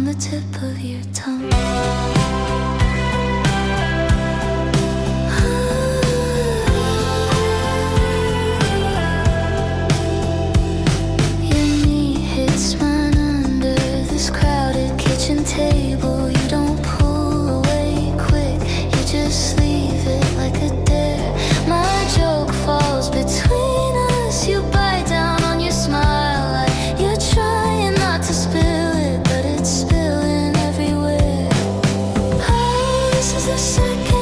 the tip of your tongue. Your knee hits mine under this crowded kitchen table. You don't pull away quick, you just leave it like a dare. My joke falls between us, you bite down on your smile like you're trying not to spill it, but it's spilling everywhere. Oh, this is the second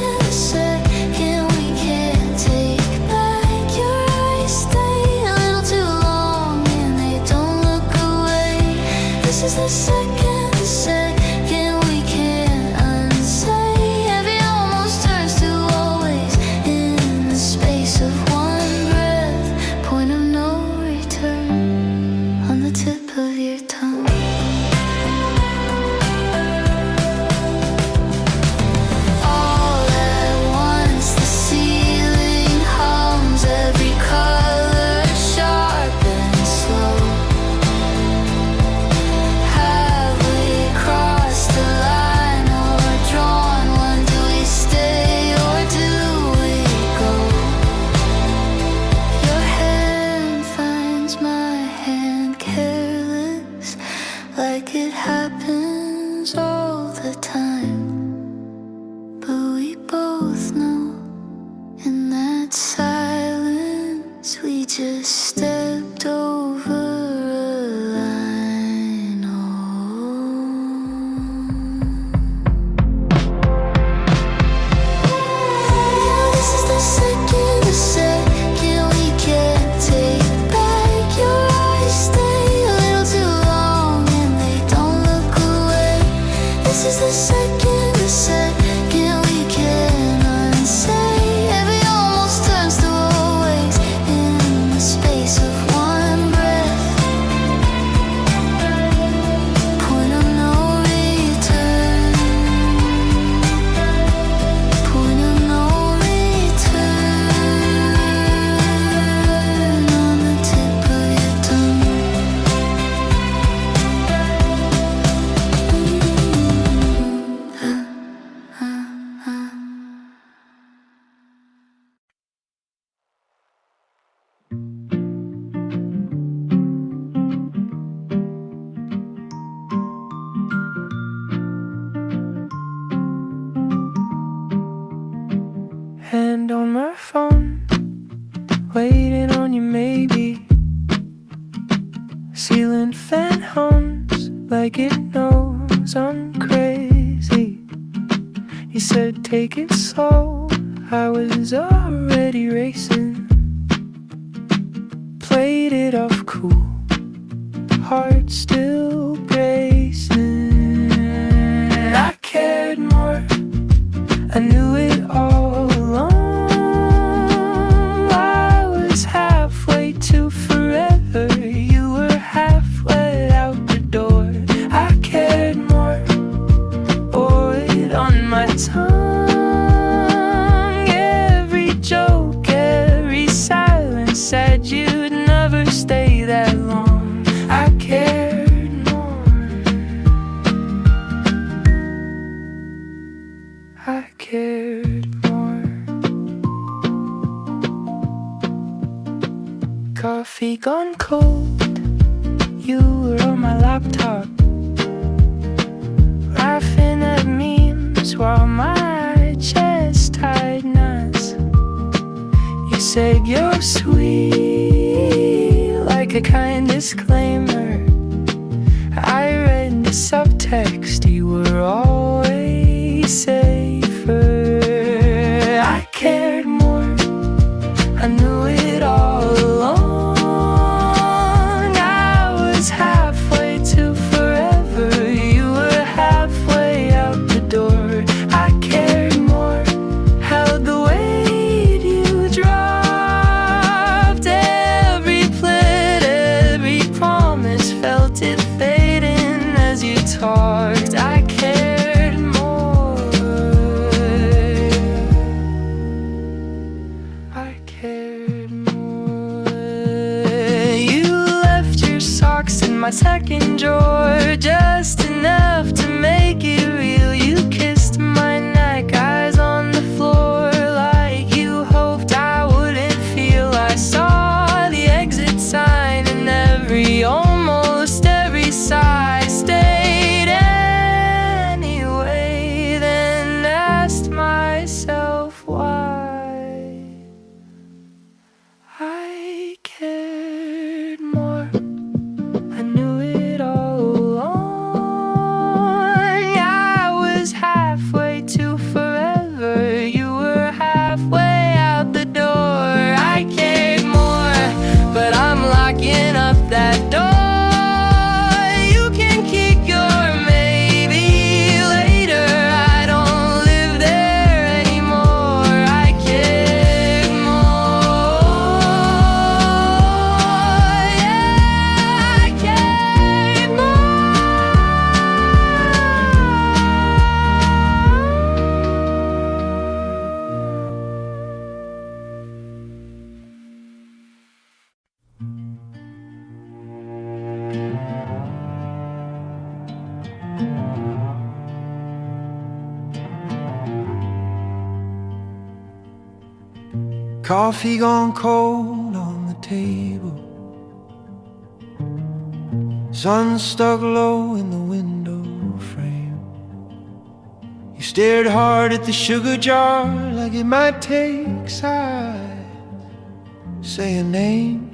we can't take back. Your eyes stay a little too long and they don't look away. This is the second we can't unsay. Heavy almost turns to always in the space of one breath. Point of no return on the tip of your tongue. All at once the ceiling hums, every color sharp and slow. Have we crossed the line or drawn one? Do we stay or do we go? Your hand finds my hand careless, like it happens all the time. But we both know in that silence we just stepped over a line. Oh. This is the second we can't take back. Your eyes stay a little too long and they don't look away. This is the second we can't unsay. Every almost turns to always in the space of one breath. Point of no return. Point of no return on the tip of your tongue. Hand on my phone, waiting on you maybe. Ceiling fan hums like it knows I'm crazy. You said take it slow, I was already racing. Played it off cool, heart still bracing. I cared more, I knew it all along. I was halfway to forever, you were halfway out the door. I cared more, bore it on my tongue. Every joke, every silence said you'd never stay that long. I cared more, I cared more. Coffee gone cold, you were on my laptop, laughing at memes while my chest tied knots. You said you're sweet, like a kind disclaimer. I read the subtext, you were always safer. I cared more, I knew it all along. I was halfway to forever, you were halfway out the door. I cared more, held the weight you dropped. Every plate, every promise, felt it fading as you talked. I cared more, I cared more. You left your socks in my second drawer, just enough to Coffee gone cold on the table, sun stuck low in the window frame. You stared hard at the sugar jar like it might take sight. Say a name.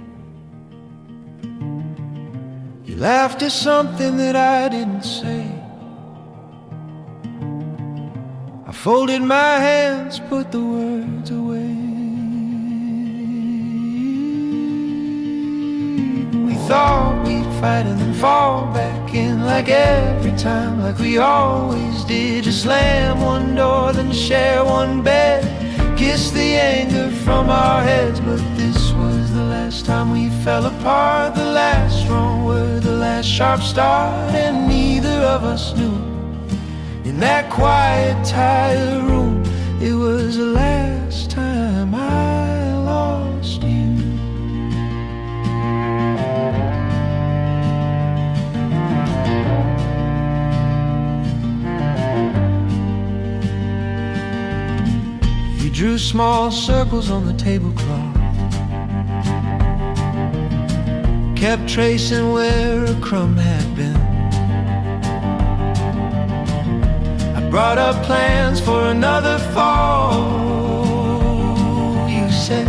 You laughed at something that I didn't say. I folded my hands, put the words away. We thought we'd fight and then fall back in like every time, like we always did. Just slam one door, then share one bed, kiss the anger from our heads. But this was the last time we fell apart, the last wrong word, the last sharp start, and neither of us knew. In that quiet, tired room, it was the last time I lost you. You drew small circles on the tablecloth, kept tracing where a crumb had been. Brought up plans for another fall. You said,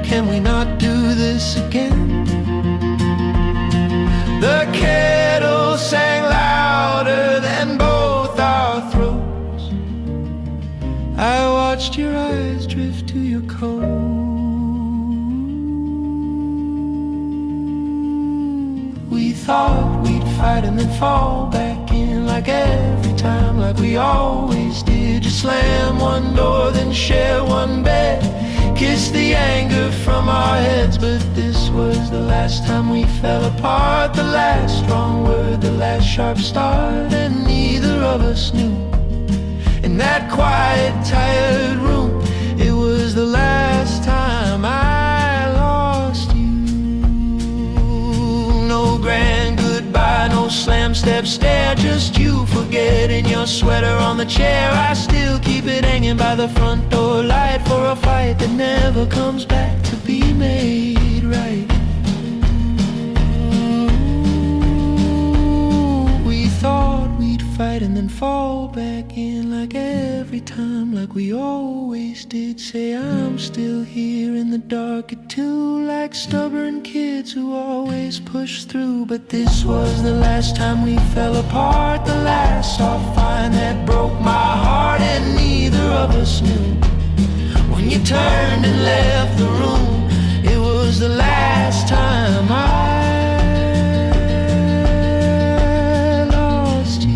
can we not do this again? The kettle sang louder than both our throats. I watched your eyes drift to your coat. We thought we'd fight and then fall back in like every time, like we always did. Just slam one door, then share one bed, kiss the anger from our heads. But this was the last time we fell apart, the last wrong word, the last sharp start, and neither of us knew. In that quiet, tired room, it was the last time I lost you. No grand goodbye, no slam step stare, just you forgetting your sweater on the chair. I still keep it hanging by the front door light for a fight that never comes back to be made right. We thought we'd fight and then fall back in like every time, like we always did. Say I'm still here in the dark at 2, like stubborn kids who always push through. But this was the last time we fell apart, the last soft line that broke my heart, and neither of us knew. When you turned and left the room, it was the last time I lost you.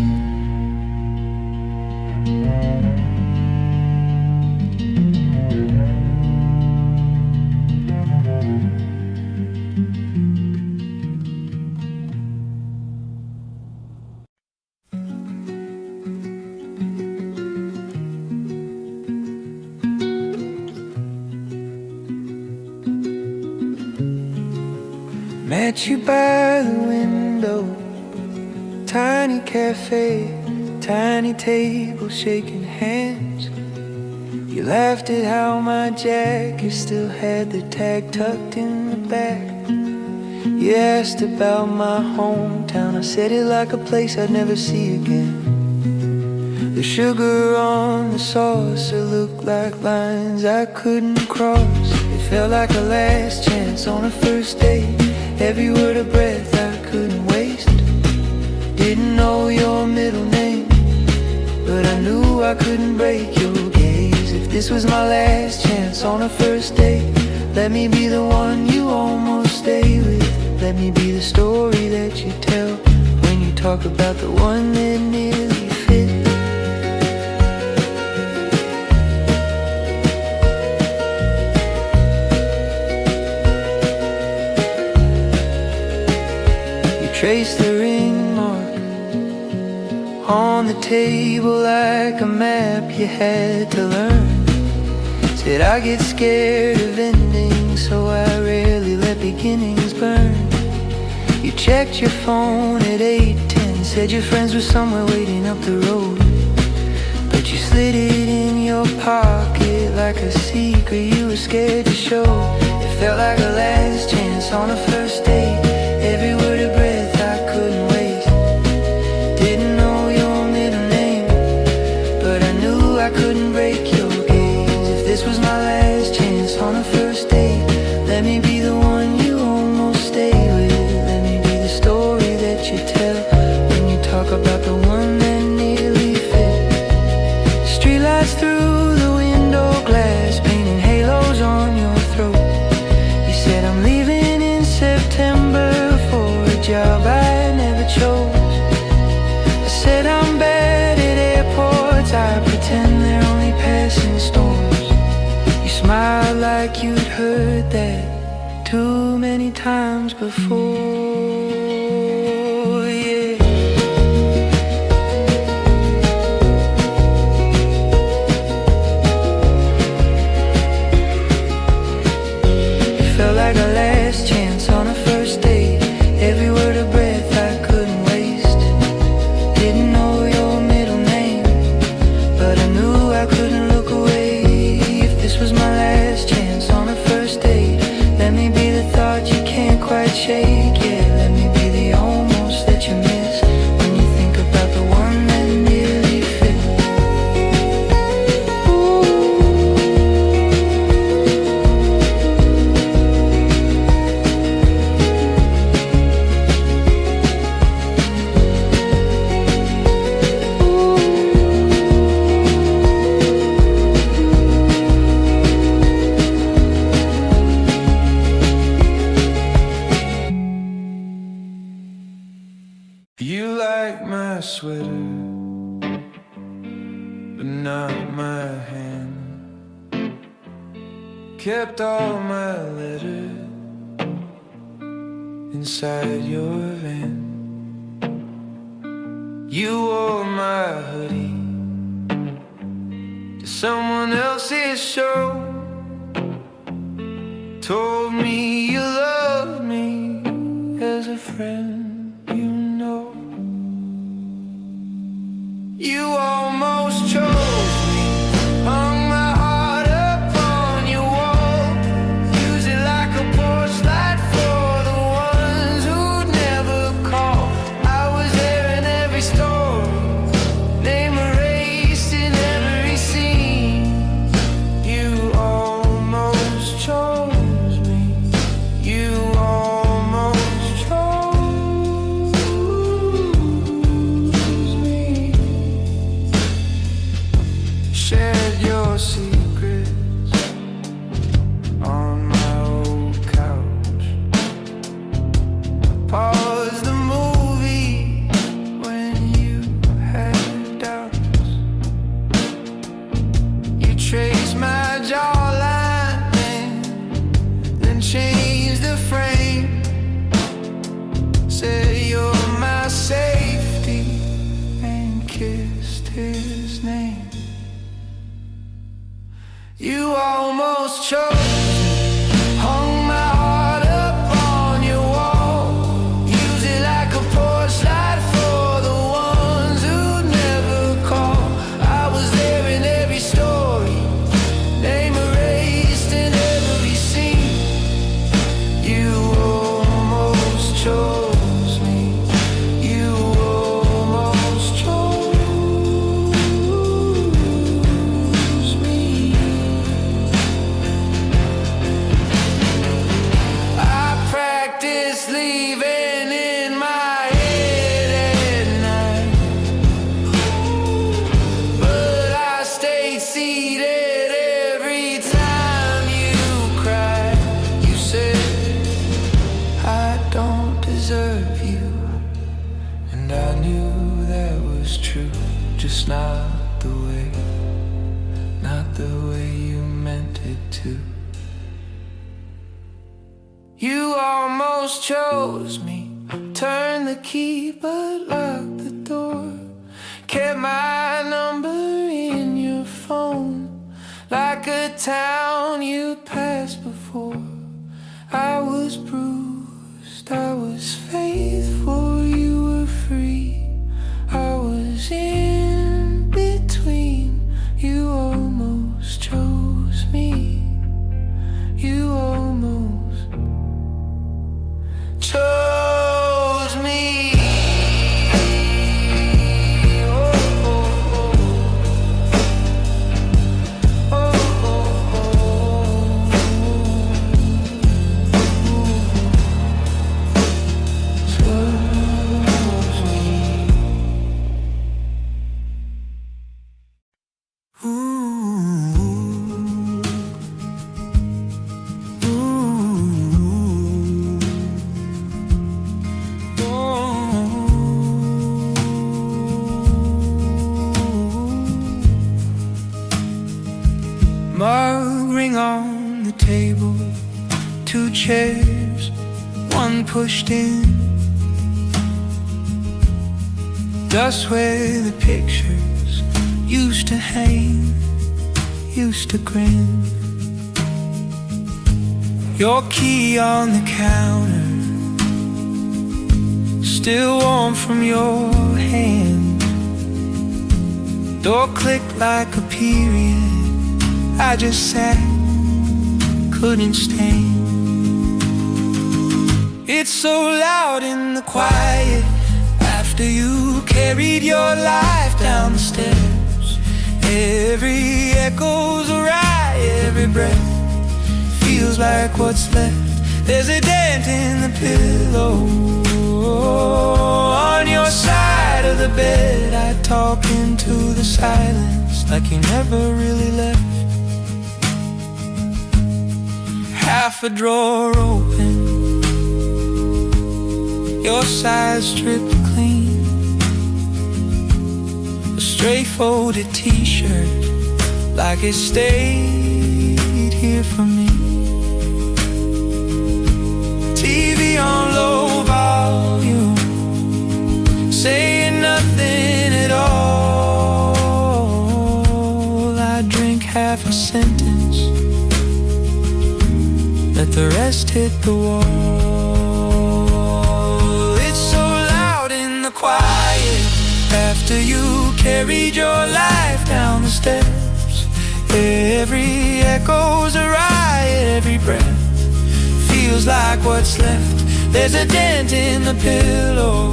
Met you by the window, tiny cafe, tiny table, shaking hands. You laughed at how my jacket still had the tag tucked in the back. You asked about my hometown, I said it like a place I'd never see again. The sugar on the saucer looked like lines I couldn't cross. It felt like a last chance on a first date, every word of breath I couldn't waste. Didn't know your middle name, but I knew I couldn't break your gaze. If this was my last chance on a first date, let me be the one you almost stay with. Let me be the story that you tell when you talk about the one that nearly fit. Trace the ring mark on the table like a map you had to learn. Said I get scared of endings, so I rarely let beginnings burn. You checked your phone at 8:10 and said your friends were somewhere waiting up the road. But you slid it in your pocket like a secret you were scared to show. It felt like a last chance on a first date. Every word of breath I couldn't waste. Didn't know your middle name, but I knew I couldn't break your gaze. If this was my last chance on a first date, let me be the one you almost stay with. Let me be the story that you tell when you talk about the one that nearly fit. Streetlights through the window glass, painting halos on your throat. You said I'm leaving in September for a job I never chose. I said I'm bad at airports, I pretend they're only passing storms. You smiled like you'd heard that too many times before. Yeah. It felt like a last chance on a first date. Every word of breath I couldn't waste. Didn't know your middle name, but I knew I couldn't look away. If this was my last chance on a first date, let me be the thought you can't quite shake. Yeah, let me be the almost that you miss when you think about the one that nearly fit. You like my sweater, but not my hand. Kept all my letters inside your van. You wore my hoodie to someone else's show. Told me you loved me as a friend, you know. You almost chose me, hung my heart up on your wall. Use it like a porch light for the ones who'd never call. I was there in every story, name erased in every scene. You almost chose me, you almost chose me. Shared your secrets on my old couch. Paused the movie when you had doubts. You traced my jawline and then changed the frame. Said you're my safety and kissed his name. You almost chose me, hung my heart up on your wall. Use it like a porch light for the ones who never call. I was there in every story, name erased in every scene. You almost chose me, you almost chose me. I practice leaving in my head at night, but I stayed seated every time you cried. You said I don't deserve you, and I knew that was true, just not the way you meant it to. You almost chose me, turned the key but locked the door. Kept my number in your phone, like a town you'd passed before. I was bruised, I was faithful, you were free. sitting on the table, two chairs, one pushed in. Dust where the pictures used to hang, used to grin. Your key on the counter, still warm from your hand. Door clicked like a period. I just sat, couldn't stand. It's so loud in the quiet after you carried your life down the steps. Every echo's a riot, every breath feels like what's left. There's a dent in the pillow on your side of the bed. I talk into the silence like you never really left. Half a drawer open, your size stripped clean. A straight folded t-shirt, like it stayed here for me. TV on low volume, saying nothing at all. I drink half a sentence, let the rest hit the wall. It's so loud in the quiet after you carried your life down the steps. Every echo's a riot, every breath feels like what's left. There's a dent in the pillow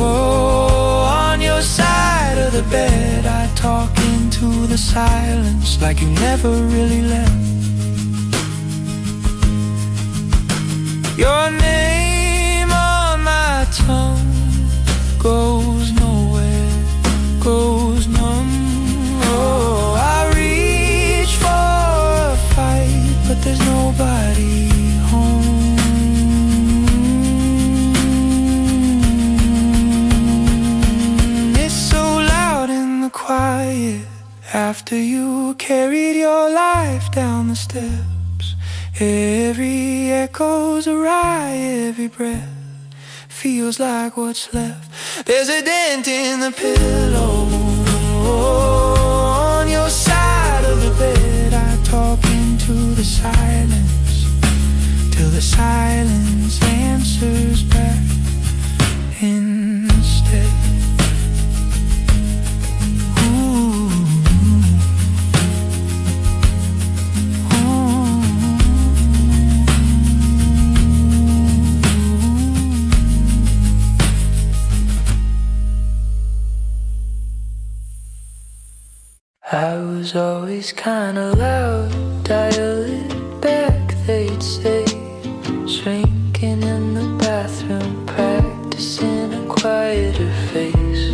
on your side of the bed. I talk into the silence like you never really left. Your name on my tongue goes nowhere, goes numb. Oh, I reach for a fight, but there's nobody home. It's so loud in the quiet after you carried your life down the steps. Every echo's a riot, every breath feels like what's left. There's a dent in the pillow on your side of the bed. I talk into the silence till the silence answers back instead. I was always kinda loud, dial it back, they'd say. Shrinking in the bathroom, practicing a quieter face.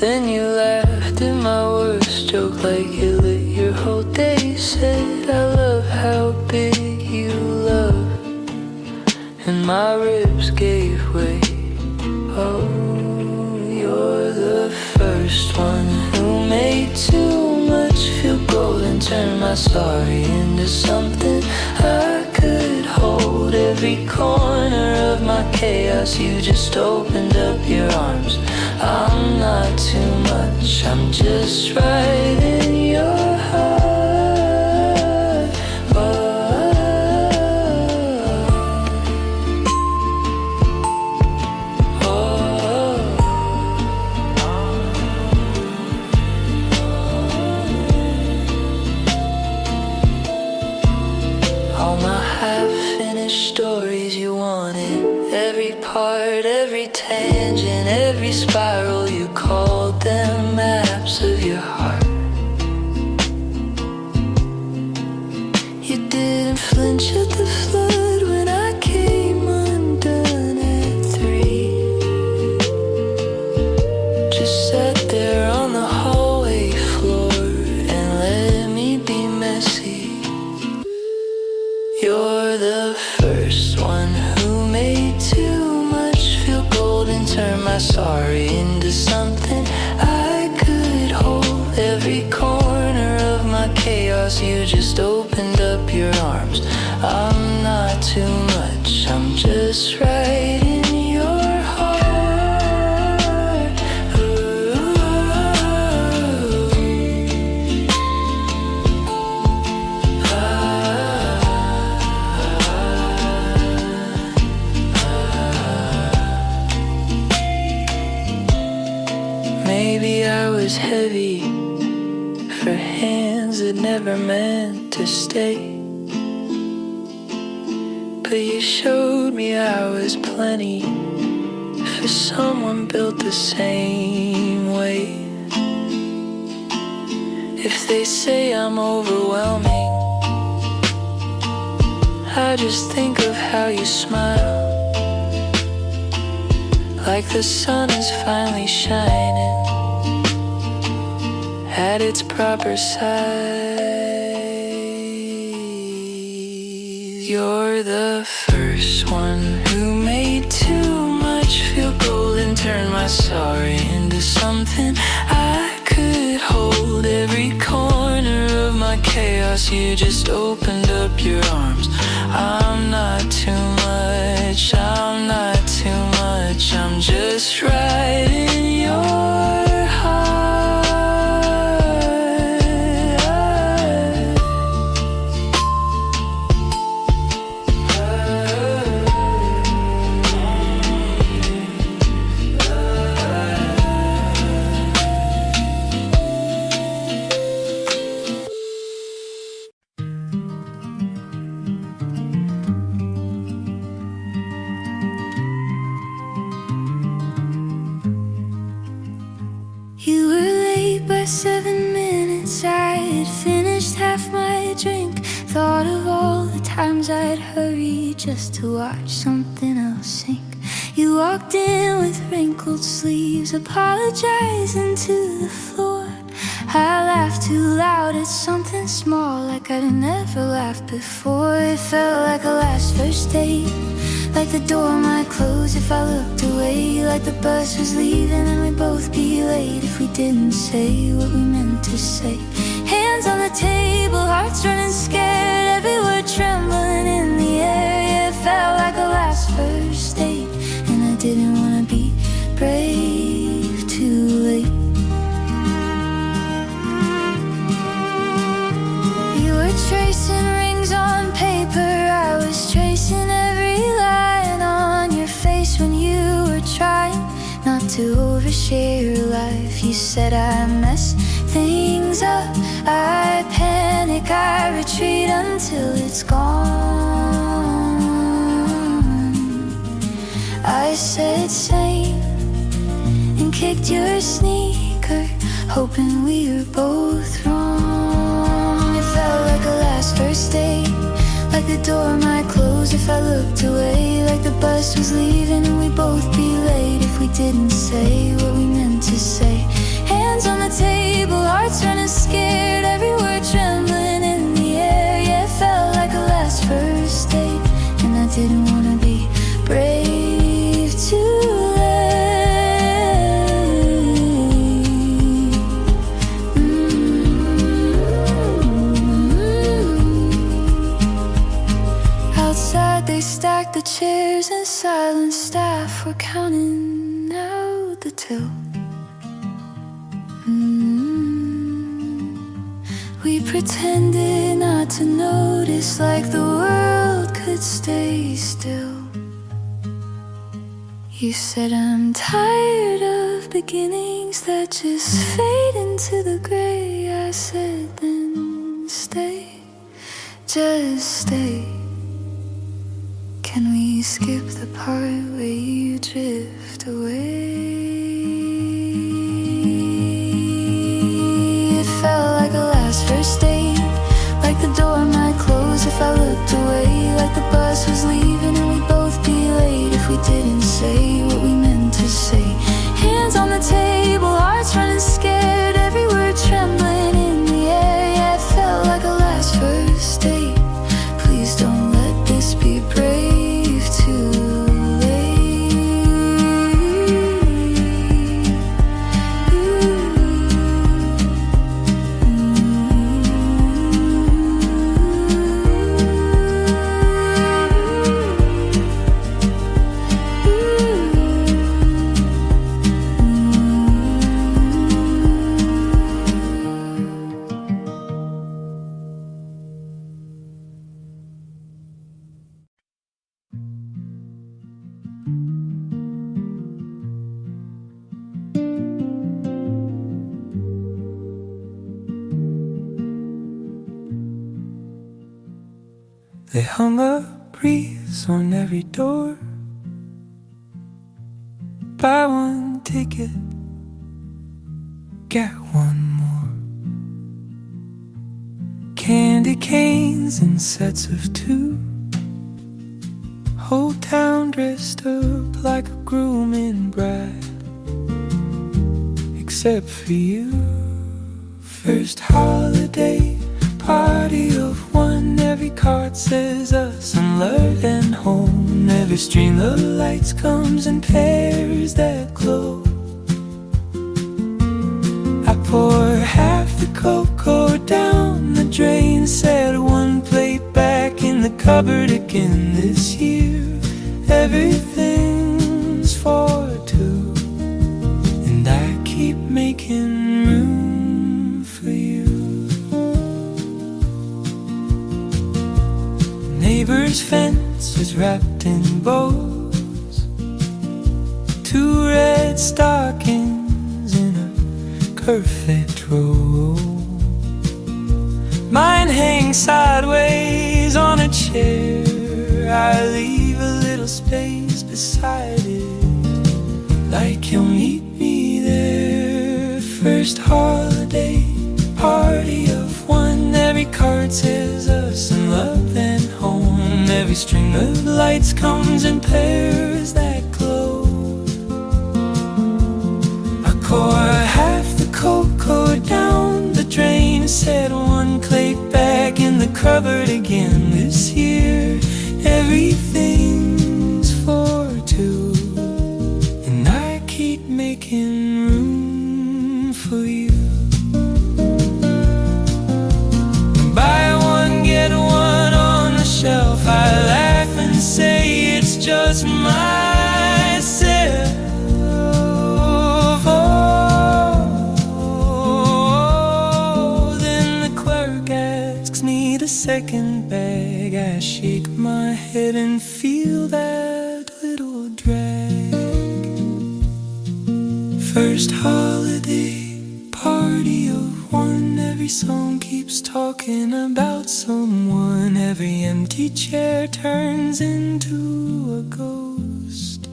Then you laughed at my worst joke like you lit your whole day. Said I love how big you love, and my ribs gave way. Oh, you're the first one who made too much feel gold and turned my sorry into something I could hold. Every corner of my chaos, you just opened up your arms. I'm not too much, I'm just right in your heart. Stories you wanted, every part, every tangent, every spiral, you called them maps of your heart. You didn't flinch at the flood when I came undone at 3. Just sat there on the hallway floor and let me be messy. You're the first one who made too much feel gold and turned my sorry into something I could hold. Every corner chaos, you just opened up your arms. I'm not too much, I'm just right in your heart. Ooh. Maybe I was heavy for hands that never meant to stay, but you showed me I was plenty for someone built the same way. If they say I'm overwhelming, I just think of how you smile, like the sun is finally shining at its proper size. You're the first one who made too much feel golden, turned my sorry into something I could hold. Every corner of my chaos, you just opened up your arms. I'm not too much, I'm not too much, I'm just right in your heart. You were late by 7 minutes. I had finished half my drink. Thought of all the times I'd hurry just to watch something else sink. You walked in with wrinkled sleeves, apologizing to the floor. I laughed too loud at something small, like I'd never laughed before. It felt like a last first date, like the door might close if I looked away, like the bus was leaving and we'd both be late if we didn't say what we meant to say. Hands on the table, hearts running scared, every word trembling in the air. Yeah, it felt like a last first date, and I didn't want to be brave too late. You were tracing rings on paper, I was tracing every line on your face when you were trying not to overshare your life. You said I mess things up, I panic, I retreat until it's gone. I said same and kicked your sneaker, hoping we were both wrong. It felt like a last first date, like the door might close if I looked away, like the bus was leaving and we'd both be late if we didn't say what we meant to say. Hands on the table, hearts running scared, every word trembling in the air. Yeah, it felt like a last first date, and I didn't want to be brave too late. Outside they stacked the chairs and silent staff were counting out the till. We pretended not to notice, like the world could stay still. You said I'm tired of beginnings that just fade into the gray. I said then stay, just stay. Can we skip the part where you drift away? It felt like a last first date, like the door might close if I looked away, like the bus was leaving and we'd both be late if we didn't say what we meant to say. Hands on the table, hearts running scared, every word trembling in the air. Yeah, it felt like a last first date. Please don't let this be brave too late. They hung a breeze on every door. Buy one ticket, get one more. Candy canes in sets of two. Whole town dressed up like a groom in bride, except for you. First holiday party of one. Every card says us and love and home. Every string of lights comes in pairs that glow. I pour half the cocoa down the drain, set one plate back in the cupboard again. This year everything's for two, and I keep making room for you. Neighbor's fence was wrapped in bows. Two red stockings in a perfect row. Mine hangs sideways on a chair. I leave a little space beside it, like you'll meet me there. First holiday party of one. Every card says us and love and home. Every string of lights comes in pairs that glow. I pour half the cocoa down the drain, set one plate back in the cupboard again. This year everything's for two, and I keep making room for you. Buy one, get one on the shelf. I laugh and say it's just myself. Oh, then the clerk asks me the second bag. I shake my head and feel that little drag. First holiday party of one. Every song keeps talking about someone. Every empty chair turns into a ghost.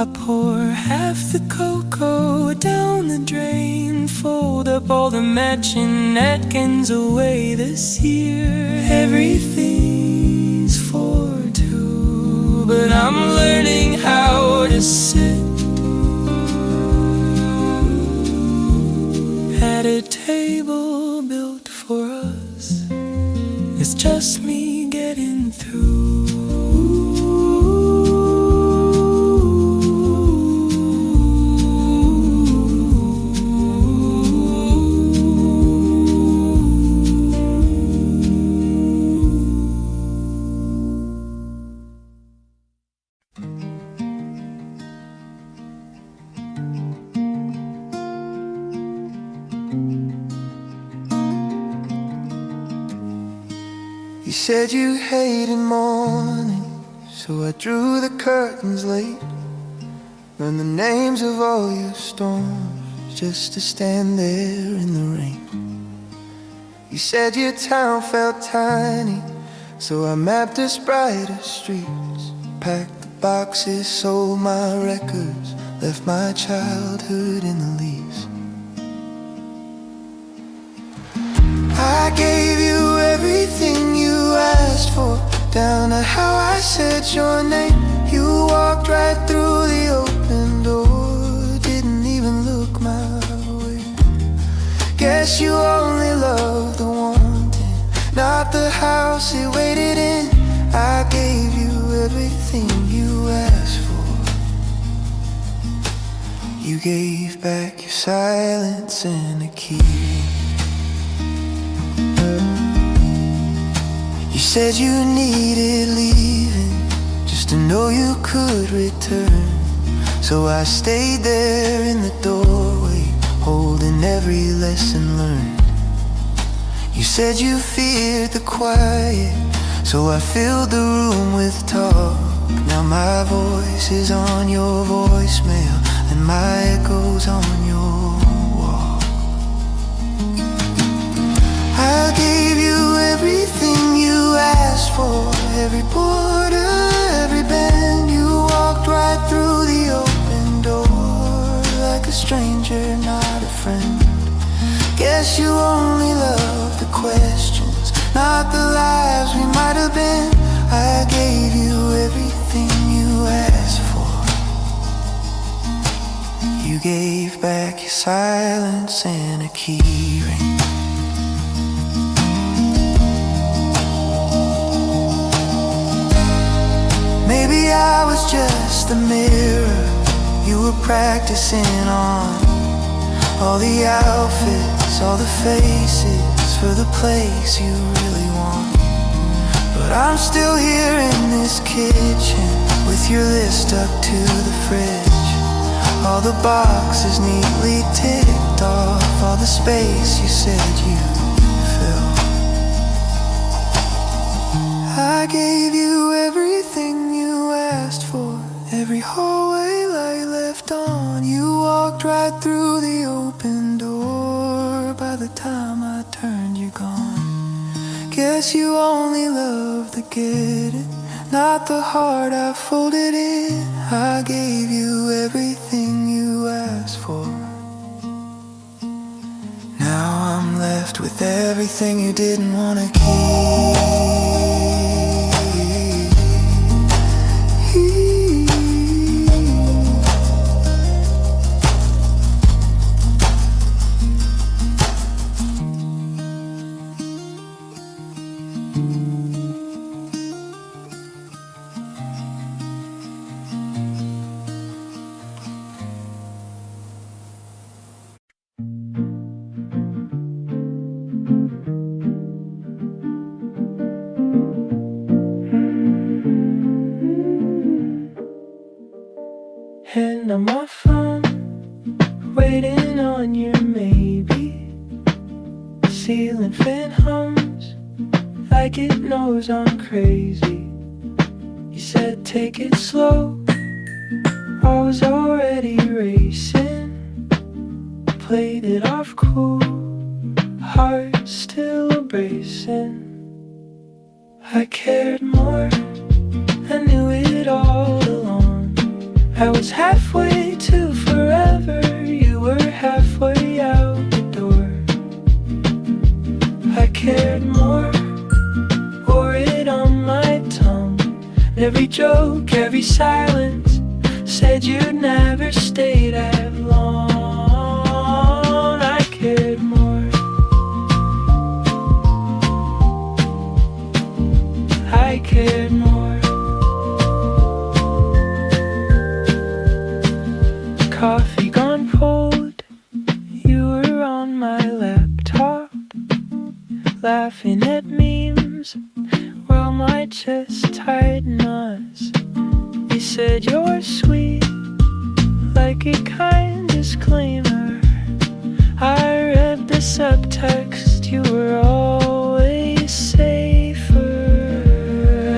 I pour half the cocoa down the drain, fold up all the matching napkins away. This year everything's for two, but I'm learning how to sit at a table built for us. It's just me getting through. You said you hated morning, so I drew the curtains late. Learned the names of all your storms, just to stand there in the rain. You said your town felt tiny, so I mapped us brighter streets. Packed the boxes, sold my records, left my childhood in the leaves. I gave you everything you asked for, down to how I said your name. You walked right through the open door, didn't even look my way. Guess you only loved the one thing, not the house it waited in. I gave you everything you asked for. You gave back your silence and a key. You said you needed leaving, just to know you could return. So I stayed there in the doorway, holding every lesson learned. You said you feared the quiet, so I filled the room with talk. Now my voice is on your voicemail, and my echo's on your wall. I gave you everything you asked for. Every border, every bend, you walked right through the open door. Like a stranger, not a friend. Guess you only love the questions, not the lives we might have been. I gave you everything you asked for. You gave back your silence and a key ring. Maybe I was just a mirror you were practicing on. All the outfits, all the faces for the place you really want. But I'm still here in this kitchen with your list up to the fridge. All the boxes neatly ticked off, all the space you said you'd fill. I gave you everything you asked for. Every hallway light left on. You walked right through the open door. By the time I turned, you're gone. Guess you only love the getting, not the heart I folded in. I gave you everything you asked for. Now I'm left with everything you didn't want to keep. And I'm on my phone, waiting on your maybe. Ceiling fan hums like it knows I'm crazy. You said take it slow, I was already racing. Played it off cool, heart still bracing. I cared more, I knew it all along. I was halfway to forever, you were halfway out the door. I cared more, wore it on my tongue. Every joke, every silence, said you'd never stay that long. I cared more, I cared more. Coffee gone cold, you were on my laptop, laughing at memes while my chest tied knots. You said you're sweet, like a kind disclaimer. I read the subtext, you were always safer.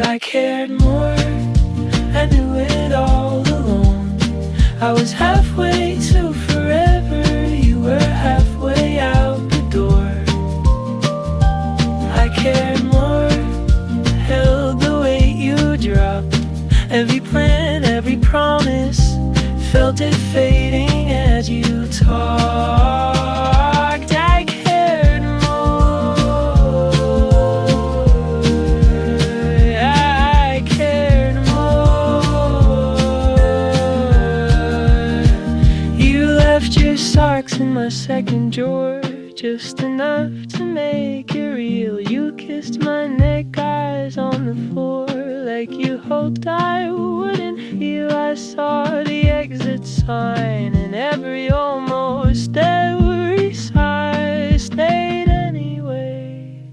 I cared more, I knew it all along. I was halfway to forever, you were halfway out the door. I cared more, held the weight you dropped. Every plan, every promise, felt it fading as you talked. I cared more, I cared more. You left your socks in my second drawer, just enough to make it real. You kissed my neck, eyes on the floor, like you hoped I wouldn't feel. I saw the exit sign, and every almost every sigh stayed anyway.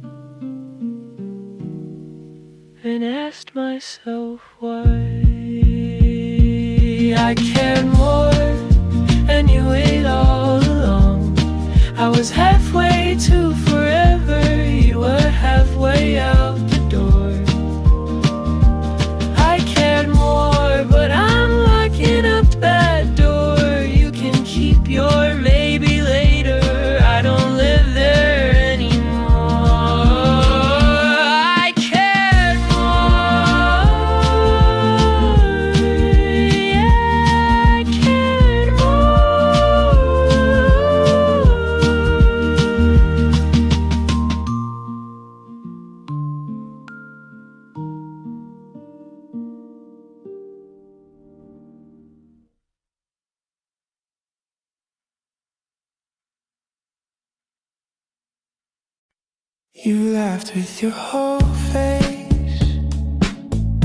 And asked myself why. I cared more, I knew it all along. I was halfway to forever, you were halfway out the door. I cared more, but I'm locking up that door. You can keep your maybe later, I don't live there anymore. I cared more, You laughed with your whole face,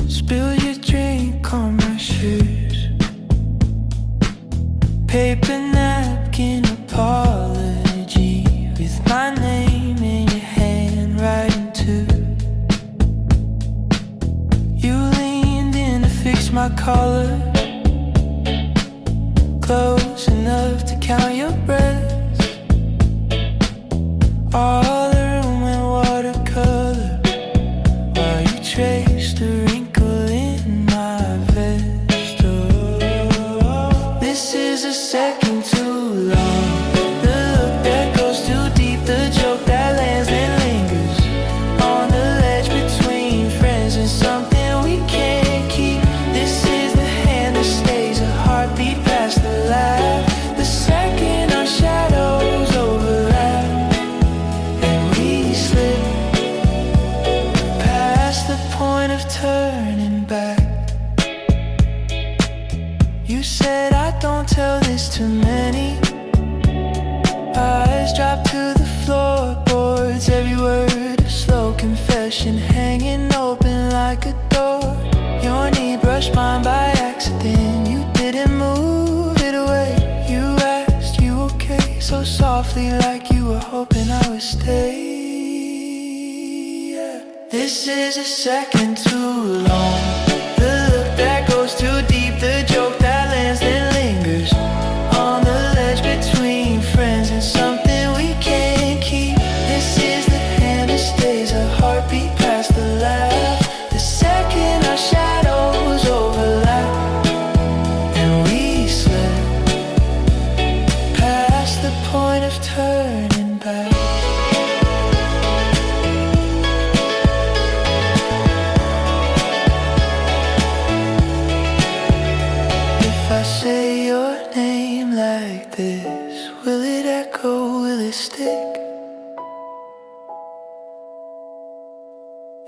spilled your drink on my shoes. Paper napkin apology with my name in your handwriting too. You leaned in to fix my collar, close enough to count your breaths. All the room in watercolor while you traced a wrinkle in my vest. Oh, this is a second too long. The look that goes too deep, the joke that lands and lingers on the ledge between friends and something we can't keep. This is the hand that stays a heartbeat past the laugh. The second our shadows overlap and we slip past the point of turning back. You said I don't tell this to many. Eyes drop to the floorboards, every word a slow confession hanging open like a door. Your knee brushed mine by accident, you didn't move it away. You asked, you okay, so softly like you were hoping I would stay. Yeah. This is a second too long. The look that goes too deep, the joke that lands then lingers on the ledge between friends and something we can't keep. This is the hand that stays a heartbeat past the laugh. The second our shadows overlap and we slip past the point of turning back. If I say your name like this, will it echo, will it stick?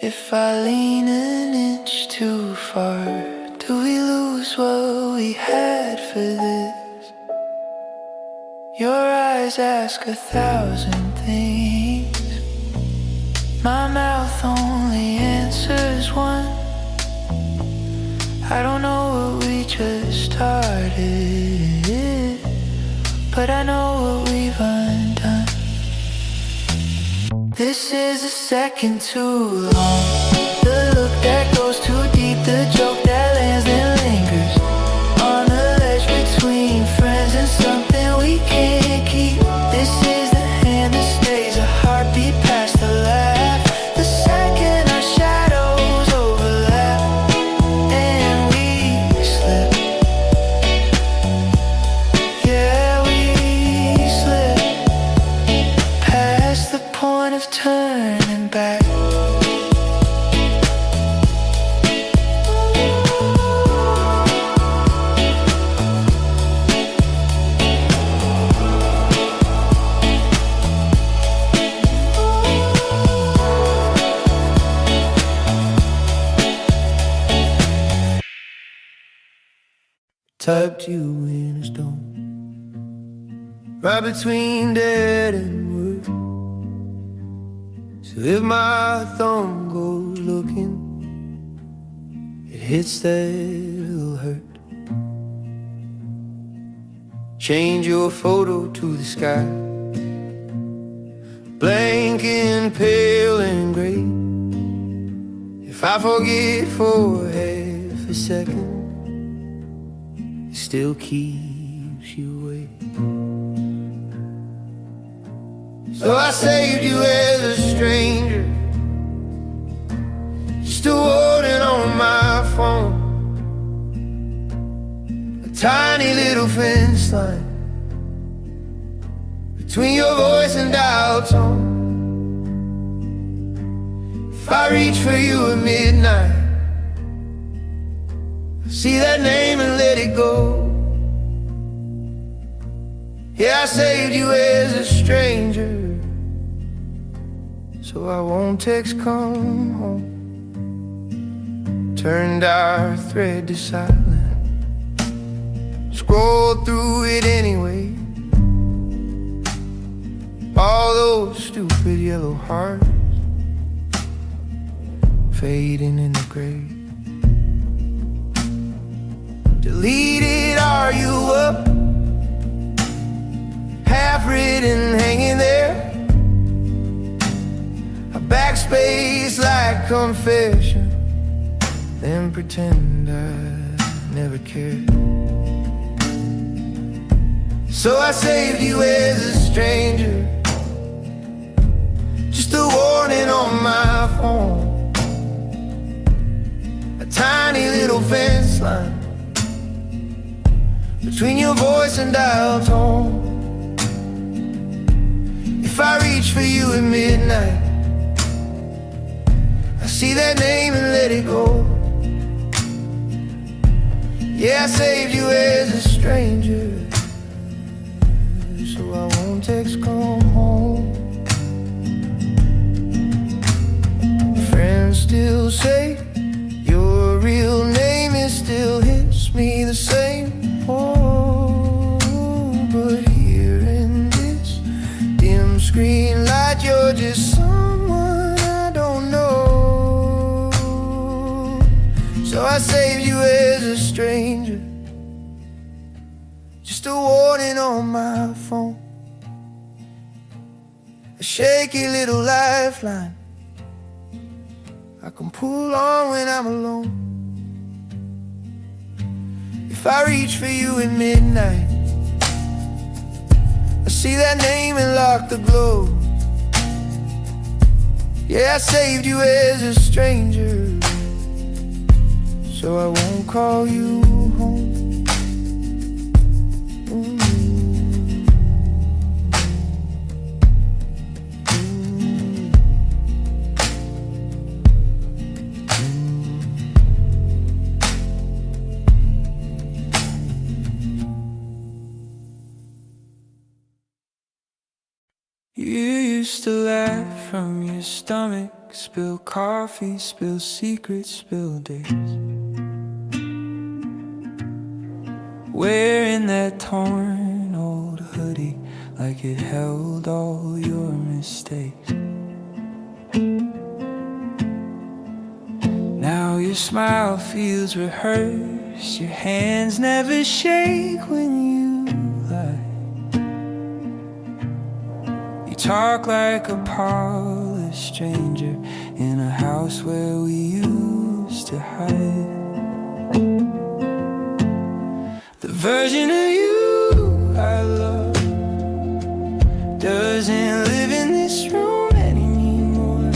If I lean an inch too far, do we lose what we had for this? Your eyes ask 1,000 things, my mouth only answers one. I don't know what we just started, but I know what we've undone. This is a second too long. The look that goes too deep, the joke that lands then lingers on the ledge between friends and something we can't keep. This is the hand that stays a heartbeat past the laugh. The second our shadows overlap and we slip. Yeah, we slip past the point of turning back. Tucked you in a stone, right between dead and wood. So if my thumb goes looking, it hits that little hurt. Change your photo to the sky, blank and pale and gray. If I forget for half a second, it still keeps you awake. So I saved you as a stranger, still holding on my phone. A tiny little fence line between your voice and dial tone. If I reach for you at midnight, see that name and let it go. Yeah, I saved you as a stranger, so I won't text come home. Turned our thread to silent, scrolled through it anyway. All those stupid yellow hearts fading in the grave. Deleted, are you up? Half written, hanging there. A backspace like confession, then pretend I never cared. So I saved you as a stranger, just a warning on my phone. A tiny little fence line between your voice and dial tone. If I reach for you at midnight, I see that name and let it go. Yeah, I saved you as a stranger, so I won't text come home. Friends still say your real name, it still hits me the same. Oh, but here in this dim screen light, you're just someone I don't know. So I saved you as a stranger, just a warning on my phone. A shaky little lifeline I can pull on when I'm alone. If I reach for you at midnight, I see that name and lock the glow. Yeah, I saved you as a stranger, so I won't call you home. You used to laugh from your stomach, spill coffee, spill secrets, spill days. Wearing that torn old hoodie like it held all your mistakes. Now your smile feels rehearsed, your hands never shake when you lie. Talk like a polished stranger in a house where we used to hide. The version of you I love doesn't live in this room anymore.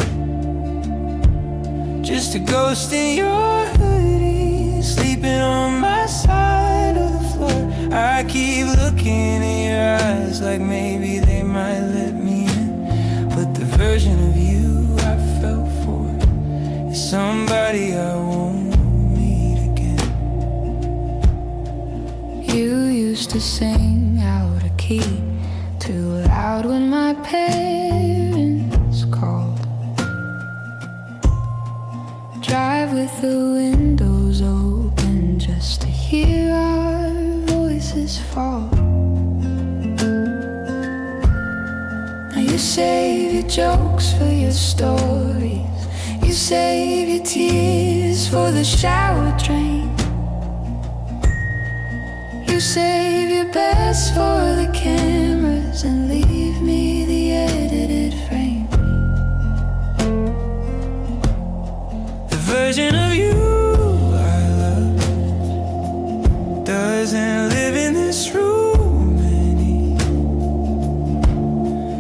Just a ghost in your hoodie, sleeping on my side of the floor. I keep looking in your eyes like maybe they might let me in, but the version of you I fell for is somebody I won't meet again. You used to sing out of key, too loud when my parents called. Drive with the windows open just to hear our voices fall. Now you save your jokes for your stories, you save your tears for the shower drain. You save your best for the cameras and leave me the edited frame. The version of you I love doesn't live in this room anymore.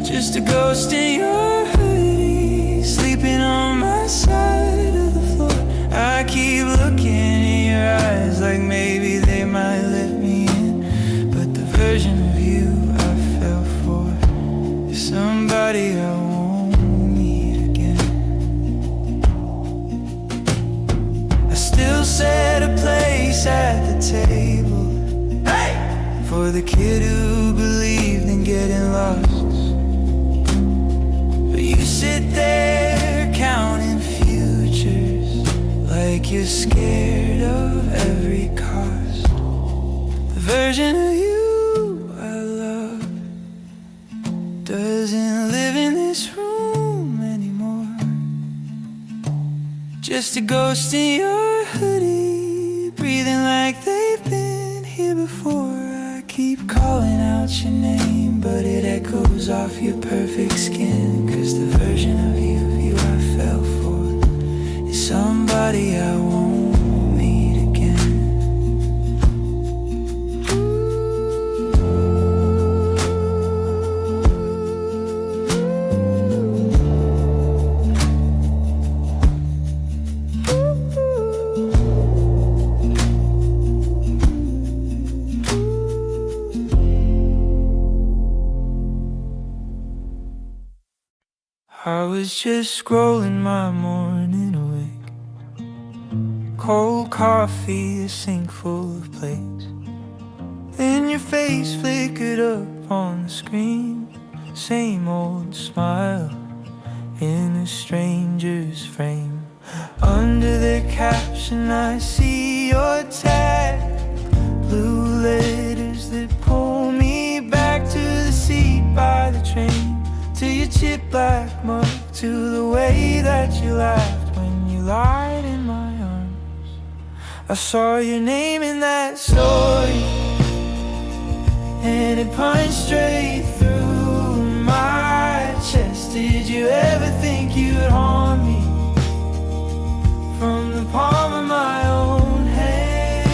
Just a ghost in your hoodie, sleeping on my side of the floor. I keep looking in your eyes like maybe they might let me in, but the version of you I fell for is somebody I won't meet again. I still set a place at the table, hey, for the kid who believed in getting lost. But you sit there counting futures like you're scared of every cost. The version of you I love doesn't live in this room anymore. Just a ghost in your hoodie, breathing like they've been here before. I keep calling out your name, but it echoes off your perfect skin. 'Cause the version of you I fell for is somebody I won't meet again. I was just scrolling my morning awake, cold coffee, a sink full of plates. Then your face flickered up on the screen, same old smile in a stranger's frame. Under the caption I see your tag, blue letters that pull me back to the seat by the train, to your chip black mug, to the way that you laughed when you lied in my arms. I saw your name in that story, and it punched straight through my chest. Did you ever think you'd haunt me from the palm of my own hand?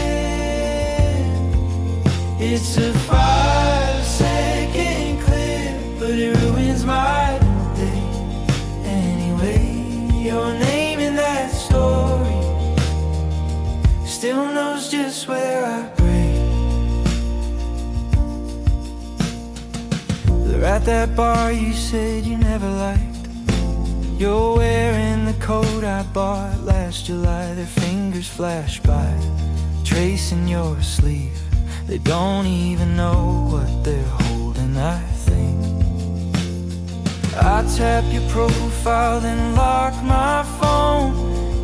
It's a 5-second clip, but it ruins my day. Anyway, your name in that story still knows just where I break. They're at that bar you said you never liked. You're wearing the coat I bought last July. Their fingers flash by, tracing your sleeve. They don't even know what they're holding, I think. I tap your profile, then lock my phone,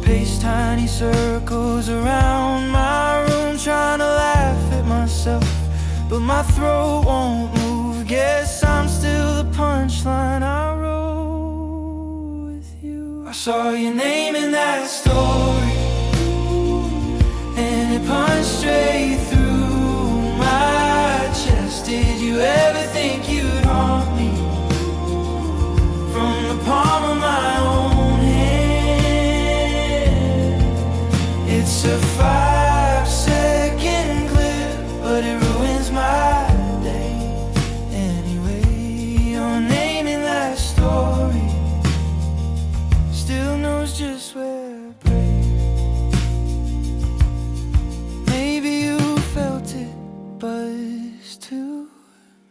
paste tiny circles around my room, trying to laugh at myself, but my throat won't move. Guess I'm still the punchline I wrote with you. I saw your name in that story, and it punched straight through my chest. Did you ever think you'd haunt me from the palm of my own hand? It's a 5-second clip, but it ruins my day. Anyway, your name in that story still knows just where to break. Maybe you felt it buzz too.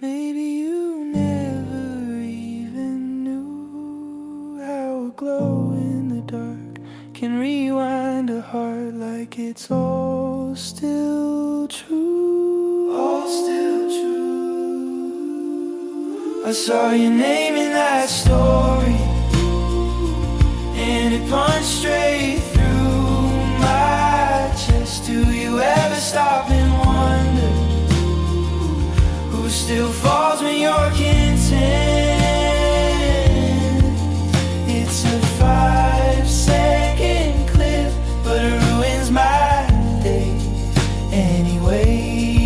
Maybe you never even knew how a glow in the dark can rewind a heart like it's all still true. All still true. I saw your name in that story, and it punched straight through my chest. Do you ever stop and wonder who still falls when you're content? It's a 5-second clip, but it ruins my day. Anyway,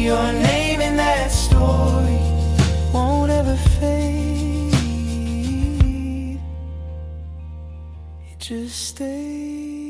your name in that story won't ever fade. It just stays.